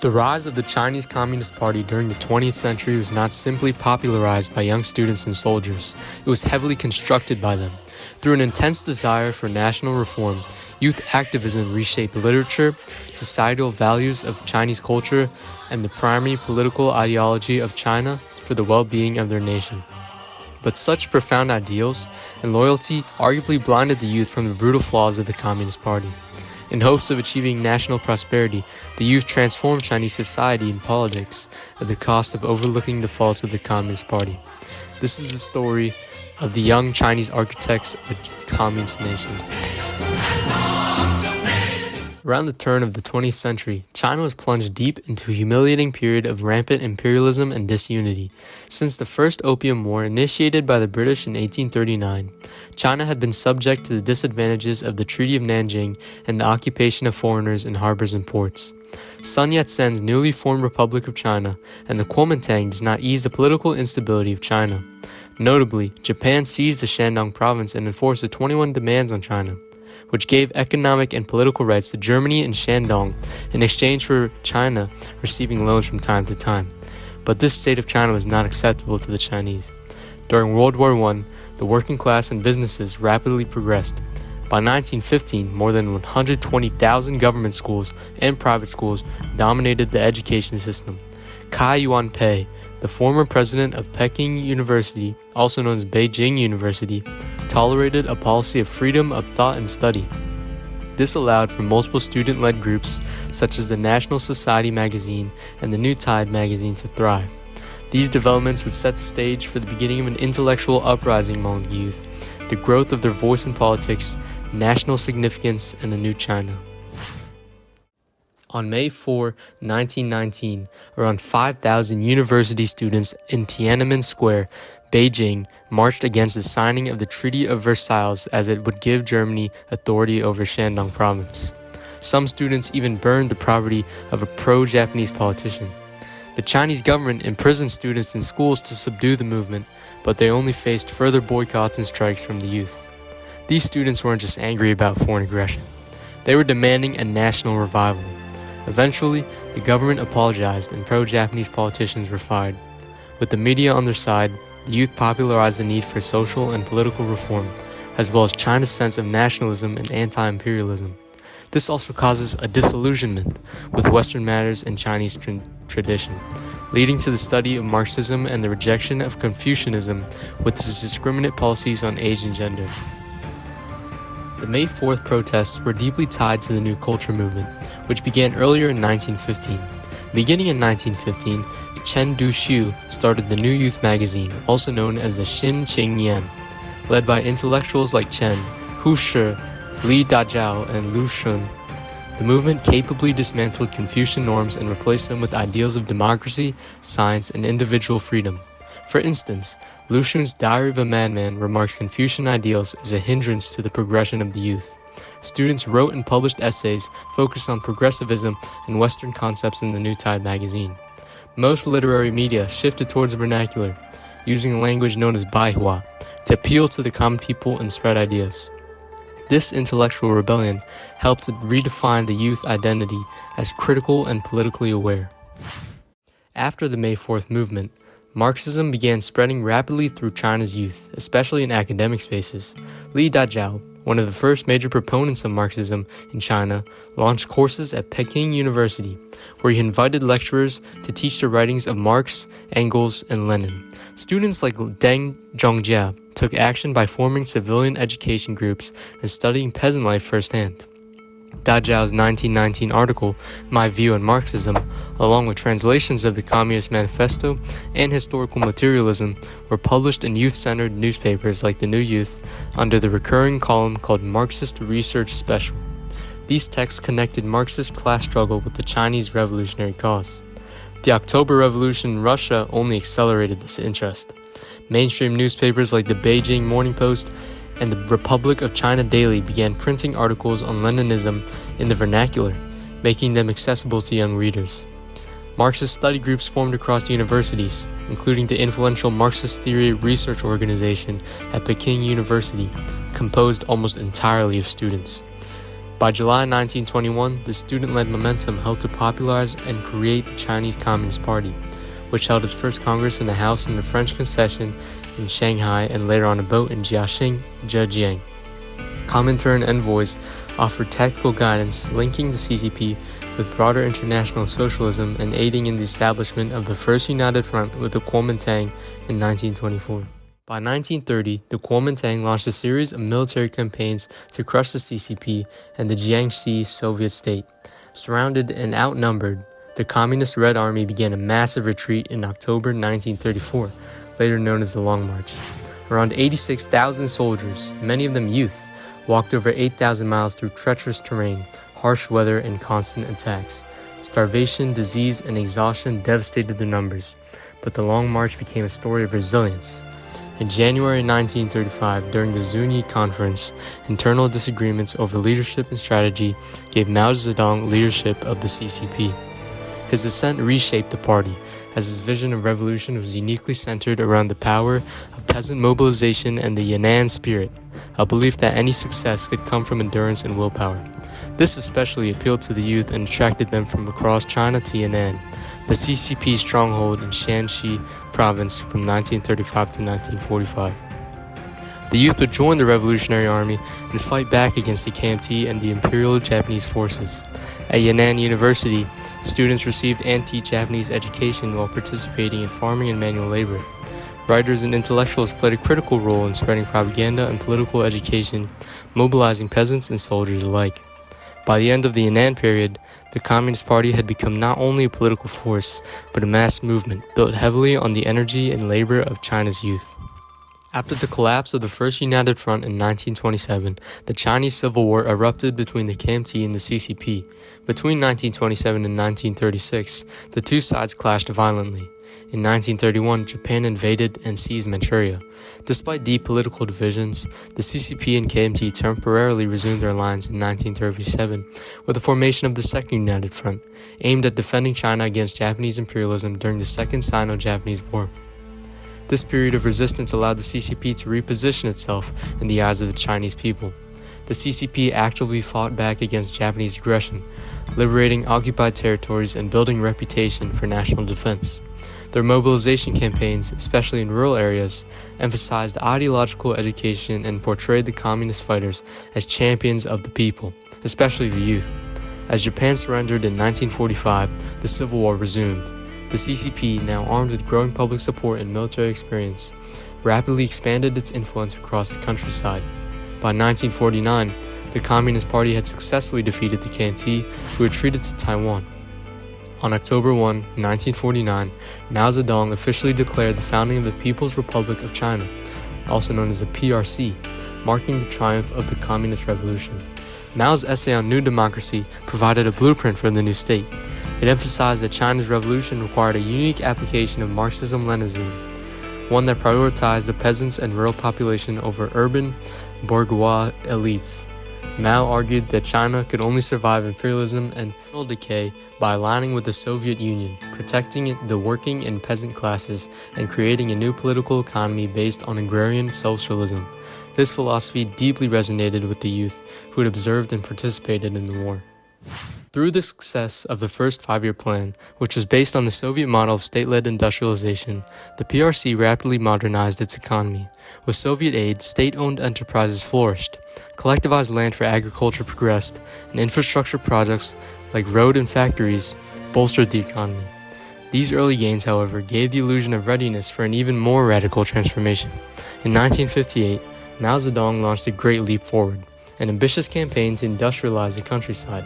The rise of the Chinese Communist Party during the 20th century was not simply popularized by young students and soldiers, it was heavily constructed by them. Through an intense desire for national reform, youth activism reshaped literature, societal values of Chinese culture, and the primary political ideology of China for the well-being of their nation. But such profound ideals and loyalty arguably blinded the youth from the brutal flaws of the Communist Party. In hopes of achieving national prosperity, the youth transformed Chinese society and politics at the cost of overlooking the faults of the Communist Party. This is the story of the young Chinese architects of a communist nation. Around the turn of the 20th century, China was plunged deep into a humiliating period of rampant imperialism and disunity. Since the First Opium War initiated by the British in 1839, China had been subject to the disadvantages of the Treaty of Nanjing and the occupation of foreigners in harbors and ports. Sun Yat-sen's newly formed Republic of China and the Kuomintang does not ease the political instability of China. Notably, Japan seized the Shandong province and enforced the 21 demands on China, which gave economic and political rights to Germany and Shandong in exchange for China receiving loans from time to time. But this state of China was not acceptable to the Chinese. During World War I, the working class and businesses rapidly progressed. By 1915, more than 120,000 government schools and private schools dominated the education system. Cai Yuanpei, the former president of Peking University, also known as Beijing University, tolerated a policy of freedom of thought and study. This allowed for multiple student-led groups such as the National Society magazine and the New Tide magazine to thrive. These developments would set the stage for the beginning of an intellectual uprising among the youth, the growth of their voice in politics, national significance, and a new China. On May 4, 1919, around 5,000 university students in Tiananmen Square, Beijing, marched against the signing of the Treaty of Versailles as it would give Germany authority over Shandong province. Some students even burned the property of a pro-Japanese politician. The Chinese government imprisoned students in schools to subdue the movement, but they only faced further boycotts and strikes from the youth. These students weren't just angry about foreign aggression. They were demanding a national revival. Eventually, the government apologized and pro-Japanese politicians were fired. With the media on their side, the youth popularized the need for social and political reform, as well as China's sense of nationalism and anti-imperialism. This also causes a disillusionment with Western matters and Chinese tradition, leading to the study of Marxism and the rejection of Confucianism with its discriminate policies on age and gender. The May 4th protests were deeply tied to the New Culture movement, which began earlier in 1915. Beginning in 1915, Chen Duxiu started the New Youth magazine, also known as the Xin Qingyan, led by intellectuals like Chen, Hu Shi, Li Dajiao, and Lu Xun. The movement capably dismantled Confucian norms and replaced them with ideals of democracy, science, and individual freedom. For instance, Lu Xun's Diary of a Madman remarks Confucian ideals as a hindrance to the progression of the youth. Students wrote and published essays focused on progressivism and Western concepts in the New Tide magazine. Most literary media shifted towards the vernacular, using a language known as Baihua to appeal to the common people and spread ideas. This intellectual rebellion helped to redefine the youth identity as critical and politically aware. After the May 4th movement, Marxism began spreading rapidly through China's youth, especially in academic spaces. Li Dajiao, one of the first major proponents of Marxism in China, launched courses at Peking University, where he invited lecturers to teach the writings of Marx, Engels, and Lenin. Students like Deng Zhongjia took action by forming civilian education groups and studying peasant life firsthand. Dajiao's 1919 article, My View on Marxism, along with translations of the Communist Manifesto and historical materialism, were published in youth-centered newspapers like The New Youth under the recurring column called Marxist Research Special. These texts connected Marxist class struggle with the Chinese revolutionary cause. The October Revolution in Russia only accelerated this interest. Mainstream newspapers like the Beijing Morning Post and the Republic of China Daily began printing articles on Leninism in the vernacular, making them accessible to young readers. Marxist study groups formed across universities, including the influential Marxist Theory Research Organization at Peking University, composed almost entirely of students. By July 1921, the student-led momentum helped to popularize and create the Chinese Communist Party, which held its first Congress in a house in the French concession in Shanghai and later on a boat in Jiaxing, Zhejiang. Comintern envoys offered tactical guidance linking the CCP with broader international socialism and aiding in the establishment of the First United Front with the Kuomintang in 1924. By 1930, the Kuomintang launched a series of military campaigns to crush the CCP and the Jiangxi Soviet state. Surrounded and outnumbered, the Communist Red Army began a massive retreat in October 1934, later known as the Long March. Around 86,000 soldiers, many of them youth, walked over 8,000 miles through treacherous terrain, harsh weather, and constant attacks. Starvation, disease, and exhaustion devastated their numbers, but the Long March became a story of resilience. In January 1935, during the Zuni Conference, internal disagreements over leadership and strategy gave Mao Zedong leadership of the CCP. His ascent reshaped the party, as his vision of revolution was uniquely centered around the power of peasant mobilization and the Yan'an spirit, a belief that any success could come from endurance and willpower. This especially appealed to the youth and attracted them from across China to Yan'an, the CCP stronghold in Shanxi province from 1935 to 1945. The youth would join the Revolutionary Army and fight back against the KMT and the Imperial Japanese forces. At Yan'an University, students received anti-Japanese education while participating in farming and manual labor. Writers and intellectuals played a critical role in spreading propaganda and political education, mobilizing peasants and soldiers alike. By the end of the Yan'an period, the Communist Party had become not only a political force, but a mass movement built heavily on the energy and labor of China's youth. After the collapse of the First United Front in 1927, the Chinese Civil War erupted between the KMT and the CCP. Between 1927 and 1936, the two sides clashed violently. In 1931, Japan invaded and seized Manchuria. Despite deep political divisions, the CCP and KMT temporarily resumed their alliance in 1937 with the formation of the Second United Front, aimed at defending China against Japanese imperialism during the Second Sino-Japanese War. This period of resistance allowed the CCP to reposition itself in the eyes of the Chinese people. The CCP actively fought back against Japanese aggression, liberating occupied territories and building a reputation for national defense. Their mobilization campaigns, especially in rural areas, emphasized ideological education and portrayed the communist fighters as champions of the people, especially the youth. As Japan surrendered in 1945, the Civil War resumed. The CCP, now armed with growing public support and military experience, rapidly expanded its influence across the countryside. By 1949, the Communist Party had successfully defeated the KMT, who retreated to Taiwan. On October 1, 1949, Mao Zedong officially declared the founding of the People's Republic of China, also known as the PRC, marking the triumph of the Communist Revolution. Mao's essay on New Democracy provided a blueprint for the new state. It emphasized that China's revolution required a unique application of Marxism-Leninism, one that prioritized the peasants and rural population over urban, bourgeois elites. Mao argued that China could only survive imperialism and national decay by aligning with the Soviet Union, protecting the working and peasant classes, and creating a new political economy based on agrarian socialism. This philosophy deeply resonated with the youth who had observed and participated in the war. Through the success of the first five-year plan, which was based on the Soviet model of state-led industrialization, the PRC rapidly modernized its economy. With Soviet aid, state-owned enterprises flourished, collectivized land for agriculture progressed, and infrastructure projects like road and factories bolstered the economy. These early gains, however, gave the illusion of readiness for an even more radical transformation. In 1958, Mao Zedong launched a great leap forward, an ambitious campaign to industrialize the countryside.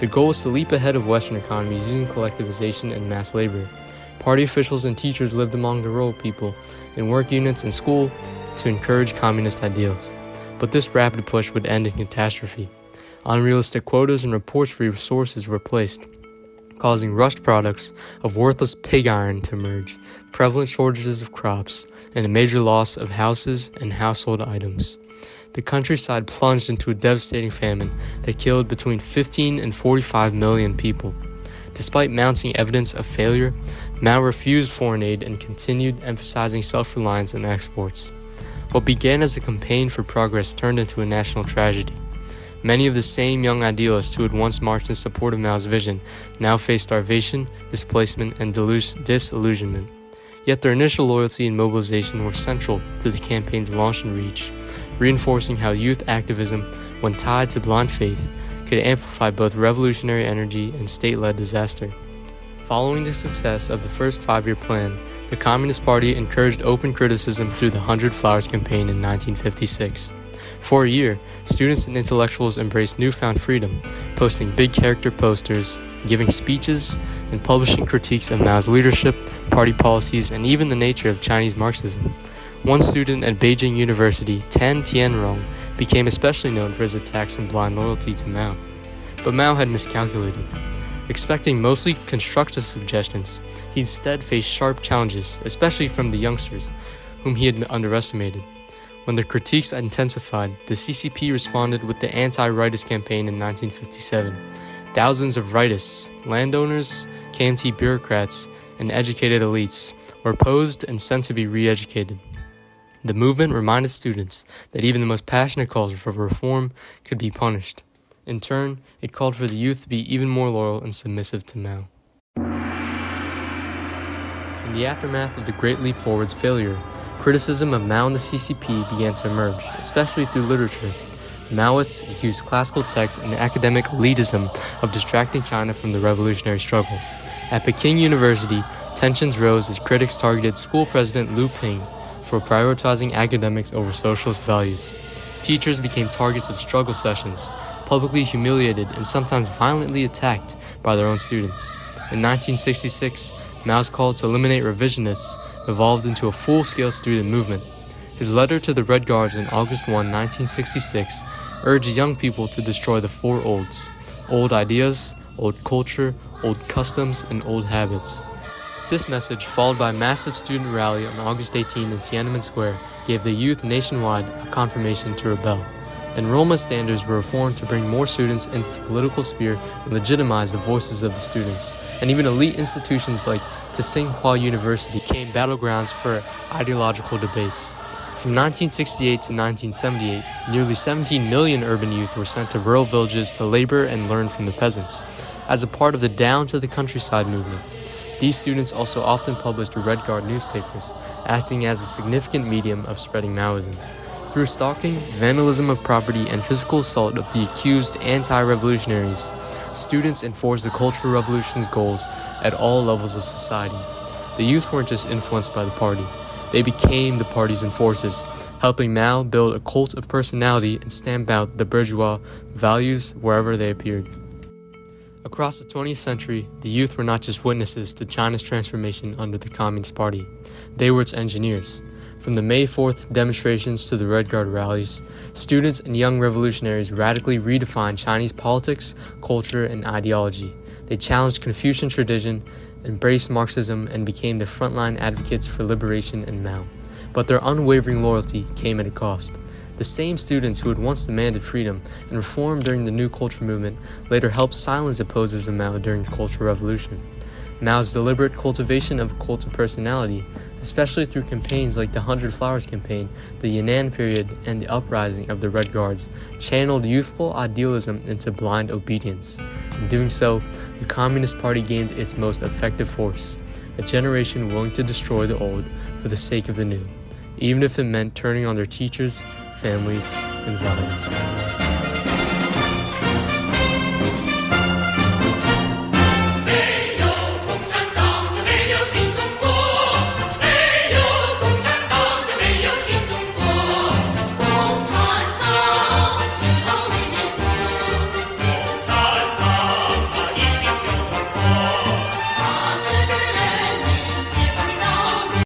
The goal was to leap ahead of Western economies using collectivization and mass labor. Party officials and teachers lived among the rural people, in work units and school, to encourage communist ideals. But this rapid push would end in catastrophe. Unrealistic quotas and reports for resources were placed, causing rushed products of worthless pig iron to emerge, prevalent shortages of crops, and a major loss of houses and household items. The countryside plunged into a devastating famine that killed between 15 and 45 million people. Despite mounting evidence of failure, Mao refused foreign aid and continued emphasizing self-reliance and exports. What began as a campaign for progress turned into a national tragedy. Many of the same young idealists who had once marched in support of Mao's vision now faced starvation, displacement, and disillusionment. Yet their initial loyalty and mobilization were central to the campaign's launch and reach, reinforcing how youth activism, when tied to blind faith, could amplify both revolutionary energy and state-led disaster. Following the success of the first 5-year plan, the Communist Party encouraged open criticism through the 100 Flowers campaign in 1956. For a year, students and intellectuals embraced newfound freedom, posting big character posters, giving speeches, and publishing critiques of Mao's leadership, party policies, and even the nature of Chinese Marxism. One student at Beijing University, Tan Tianrong, became especially known for his attacks and blind loyalty to Mao. But Mao had miscalculated. Expecting mostly constructive suggestions, he instead faced sharp challenges, especially from the youngsters, whom he had underestimated. When the critiques intensified, the CCP responded with the anti-rightist campaign in 1957. Thousands of rightists, landowners, KMT bureaucrats, and educated elites were opposed and sent to be re-educated. The movement reminded students that even the most passionate calls for reform could be punished. In turn, it called for the youth to be even more loyal and submissive to Mao. In the aftermath of the Great Leap Forward's failure, criticism of Mao and the CCP began to emerge, especially through literature. Maoists accused classical texts and academic elitism of distracting China from the revolutionary struggle. At Peking University, tensions rose as critics targeted school president Lu Ping for prioritizing academics over socialist values. Teachers became targets of struggle sessions, publicly humiliated and sometimes violently attacked by their own students. In 1966, Mao's call to eliminate revisionists evolved into a full-scale student movement. His letter to the Red Guards on August 1, 1966, urged young people to destroy the 4 olds: old ideas, old culture, old customs, and old habits. This message, followed by a massive student rally on August 18 in Tiananmen Square, gave the youth nationwide a confirmation to rebel. Enrollment standards were reformed to bring more students into the political sphere and legitimize the voices of the students, and even elite institutions like Tsinghua University became battlegrounds for ideological debates. From 1968 to 1978, nearly 17 million urban youth were sent to rural villages to labor and learn from the peasants, as a part of the Down to the Countryside movement. These students also often published Red Guard newspapers, acting as a significant medium of spreading Maoism. Through stalking, vandalism of property, and physical assault of the accused anti-revolutionaries, students enforced the Cultural Revolution's goals at all levels of society. The youth weren't just influenced by the party. They became the party's enforcers, helping Mao build a cult of personality and stamp out the bourgeois values wherever they appeared. Across the 20th century, the youth were not just witnesses to China's transformation under the Communist Party. They were its engineers. From the May 4th demonstrations to the Red Guard rallies, students and young revolutionaries radically redefined Chinese politics, culture, and ideology. They challenged Confucian tradition, embraced Marxism, and became the frontline advocates for liberation and Mao. But their unwavering loyalty came at a cost. The same students who had once demanded freedom and reform during the New Culture movement later helped silence opposers of Mao during the Cultural Revolution. Mao's deliberate cultivation of a cult of personality, especially through campaigns like the 100 Flowers campaign, the Yan'an period, and the uprising of the Red Guards, channeled youthful idealism into blind obedience. In doing so, the Communist Party gained its most effective force, a generation willing to destroy the old for the sake of the new, even if it meant turning on their teachers, families, and values.